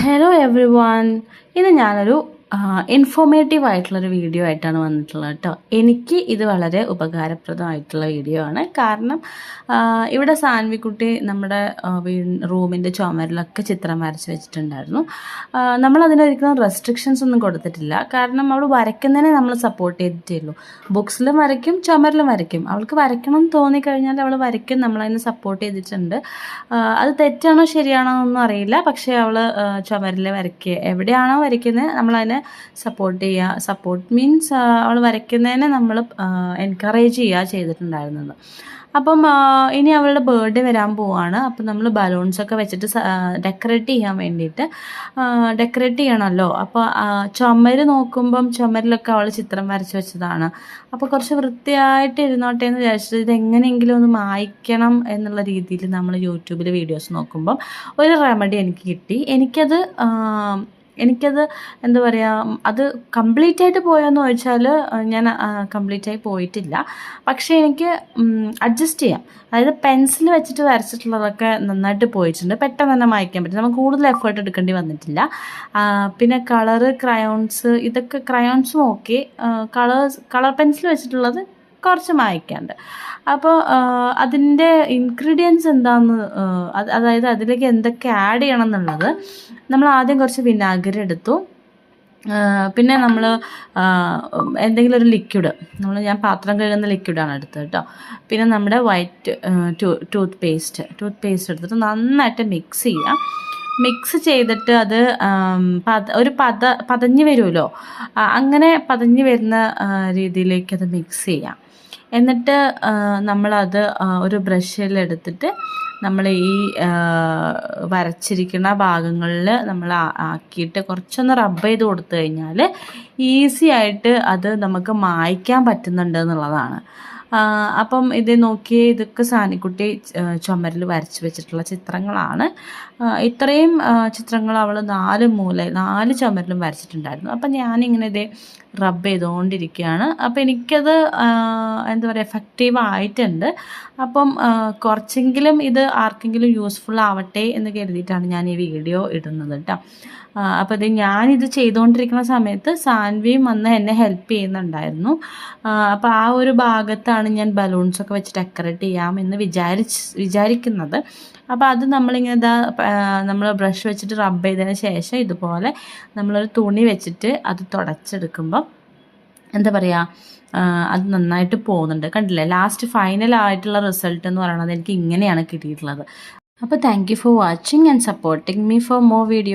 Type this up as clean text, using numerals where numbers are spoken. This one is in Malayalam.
Hello every one. ഇത് ഞാനൊരു ഇൻഫോർമേറ്റീവ് ആയിട്ടുള്ളൊരു വീഡിയോ ആയിട്ടാണ് വന്നിട്ടുള്ളത് കേട്ടോ. എനിക്ക് ഇത് വളരെ ഉപകാരപ്രദമായിട്ടുള്ള വീഡിയോ ആണ്. കാരണം ഇവിടെ സാൻവിക്കുട്ടി നമ്മുടെ റൂമിൻ്റെ ചുമരിലൊക്കെ ചിത്രം വരച്ച് വെച്ചിട്ടുണ്ടായിരുന്നു. നമ്മളതിനൊരിക്കലും റെസ്ട്രിക്ഷൻസ് ഒന്നും കൊടുത്തിട്ടില്ല. കാരണം അവൾ വരയ്ക്കുന്നതിനെ നമ്മൾ സപ്പോർട്ട് ചെയ്തിട്ടേ ഉള്ളൂ. ബുക്സിലും വരയ്ക്കും, ചുമരിലും വരയ്ക്കും. അവൾക്ക് വരയ്ക്കണം എന്ന് തോന്നിക്കഴിഞ്ഞാൽ അവൾ വരയ്ക്കും. നമ്മളതിനെ സപ്പോർട്ട് ചെയ്തിട്ടുണ്ട്. അത് തെറ്റാണോ ശരിയാണോ എന്നൊന്നും അറിയില്ല. പക്ഷേ അവൾ ചുമരിൽ വരയ്ക്കുക, എവിടെയാണോ വരയ്ക്കുന്നത് നമ്മളതിനെ സപ്പോർട്ട് ചെയ്യുക. സപ്പോർട്ട് മീൻസ് അവൾ വരയ്ക്കുന്നതിനെ നമ്മൾ എൻകറേജ് ചെയ്യുക ചെയ്തിട്ടുണ്ടായിരുന്നത്. അപ്പം ഇനി അവളുടെ ബർത്ത്ഡേ വരാൻ പോവാണ്. അപ്പം നമ്മൾ ബലൂൺസൊക്കെ വെച്ചിട്ട് ഡെക്കറേറ്റ് ചെയ്യാൻ വേണ്ടിയിട്ട് ഡെക്കറേറ്റ് ചെയ്യണമല്ലോ. അപ്പോൾ ചുമര് നോക്കുമ്പം ചുമരിലൊക്കെ അവൾ ചിത്രം വരച്ച് വെച്ചതാണ്. അപ്പോൾ കുറച്ച് വൃത്തിയായിട്ട് ഇരുന്നോട്ടെ എന്ന് വിചാരിച്ചിട്ട് ഇതെങ്ങനെയെങ്കിലും ഒന്ന് മായ്ക്കണം എന്നുള്ള രീതിയിൽ നമ്മൾ യൂട്യൂബിൽ വീഡിയോസ് നോക്കുമ്പം ഒരു റെമഡി എനിക്ക് കിട്ടി. എനിക്കത് എന്താ പറയുക, അത് കംപ്ലീറ്റ് ആയിട്ട് പോയോയെന്ന് ചോദിച്ചാൽ ഞാൻ കംപ്ലീറ്റായി പോയിട്ടില്ല. പക്ഷേ എനിക്ക് അഡ്ജസ്റ്റ് ചെയ്യാം. അതായത് പെൻസിൽ വെച്ചിട്ട് വരച്ചിട്ടുള്ളതൊക്കെ നന്നായിട്ട് പോയിട്ടുണ്ട്. പെട്ടെന്ന് തന്നെ മായ്ക്കാൻ പറ്റും. നമുക്ക് കൂടുതൽ എഫേർട്ട് എടുക്കേണ്ടി വന്നിട്ടില്ല. പിന്നെ കളറ്, ക്രയോൺസ്, ഇതൊക്കെ ക്രയോൺസും ഓക്കെ. കളർ പെൻസിൽ വെച്ചിട്ടുള്ളത് കുറച്ച് മായ്ക്കാണ്ട്. അപ്പോൾ അതിൻ്റെ ഇൻഗ്രീഡിയൻസ് എന്താണെന്ന്, അതായത് അതിലേക്ക് എന്തൊക്കെ ആഡ് ചെയ്യണം എന്നുള്ളത്, നമ്മൾ ആദ്യം കുറച്ച് വിനാഗിരി എടുത്തു. പിന്നെ നമ്മൾ എന്തെങ്കിലും ഒരു ലിക്വിഡ്, ഞാൻ പാത്രം കഴുകുന്ന ലിക്വിഡാണ് എടുത്തത് കേട്ടോ. പിന്നെ നമ്മുടെ വൈറ്റ് ടൂത്ത് പേസ്റ്റ് എടുത്തിട്ട് നന്നായിട്ട് മിക്സ് ചെയ്യുക. മിക്സ് ചെയ്തിട്ട് അത് പതഞ്ഞ് വരുമല്ലോ, അങ്ങനെ പതഞ്ഞ് വരുന്ന രീതിയിലേക്ക് അത് മിക്സ് ചെയ്യാം. എന്നിട്ട് നമ്മളത് ഒരു ബ്രഷിലെടുത്തിട്ട് നമ്മൾ ഈ വരച്ചിരിക്കുന്ന ഭാഗങ്ങളിൽ നമ്മൾ ആക്കിയിട്ട് കുറച്ചൊന്ന് റബ്ബ് ചെയ്ത് കൊടുത്തു കഴിഞ്ഞാൽ ഈസി ആയിട്ട് അത് നമുക്ക് മായ്ക്കാൻ പറ്റുന്നുണ്ട് എന്നുള്ളതാണ്. അപ്പം ഇത് നോക്കിയേ, ഇതൊക്കെ സാനിക്കുട്ടി ചുമരിൽ വരച്ച് വെച്ചിട്ടുള്ള ചിത്രങ്ങളാണ്. ഇത്രയും ചിത്രങ്ങൾ അവൾ 4 ചുമരിലും വരച്ചിട്ടുണ്ടായിരുന്നു. അപ്പം ഞാനിങ്ങനെ ഇതേ റബ്ബ് ചെയ്തുകൊണ്ടിരിക്കുകയാണ്. അപ്പം എനിക്കത് എന്താ പറയുക, എഫക്റ്റീവ് ആയിട്ടുണ്ട്. അപ്പം കുറച്ചെങ്കിലും ഇത് ആർക്കെങ്കിലും യൂസ്ഫുൾ ആവട്ടെ എന്ന് കരുതിയിട്ടാണ് ഞാൻ ഈ വീഡിയോ ഇടുന്നത് കേട്ടോ. അപ്പോൾ ഞാനിത് ചെയ്തുകൊണ്ടിരിക്കുന്ന സമയത്ത് സാൻവിയും വന്ന് എന്നെ ഹെൽപ്പ് ചെയ്യുന്നുണ്ടായിരുന്നു. അപ്പോൾ ആ ഒരു ഭാഗത്താണ് ഞാൻ ബലൂൺസൊക്കെ വെച്ച് ഡെക്കറേറ്റ് ചെയ്യാമെന്ന് വിചാരിക്കുന്നത്. അപ്പോൾ അത് നമ്മളിങ്ങനെ നമ്മൾ ബ്രഷ് വെച്ചിട്ട് റബ്ബ് ചെയ്തതിന് ശേഷം ഇതുപോലെ നമ്മളൊരു തുണി വെച്ചിട്ട് അത് തുടച്ചെടുക്കുമ്പം എന്താ പറയുക, അത് നന്നായിട്ട് പോകുന്നുണ്ട്. കണ്ടില്ലേ, ലാസ്റ്റ് ഫൈനലായിട്ടുള്ള റിസൾട്ട് എന്ന് പറയുന്നത് എനിക്ക് ഇങ്ങനെയാണ് കിട്ടിയിട്ടുള്ളത്. അപ്പോൾ thank you for watching and supporting me for more video.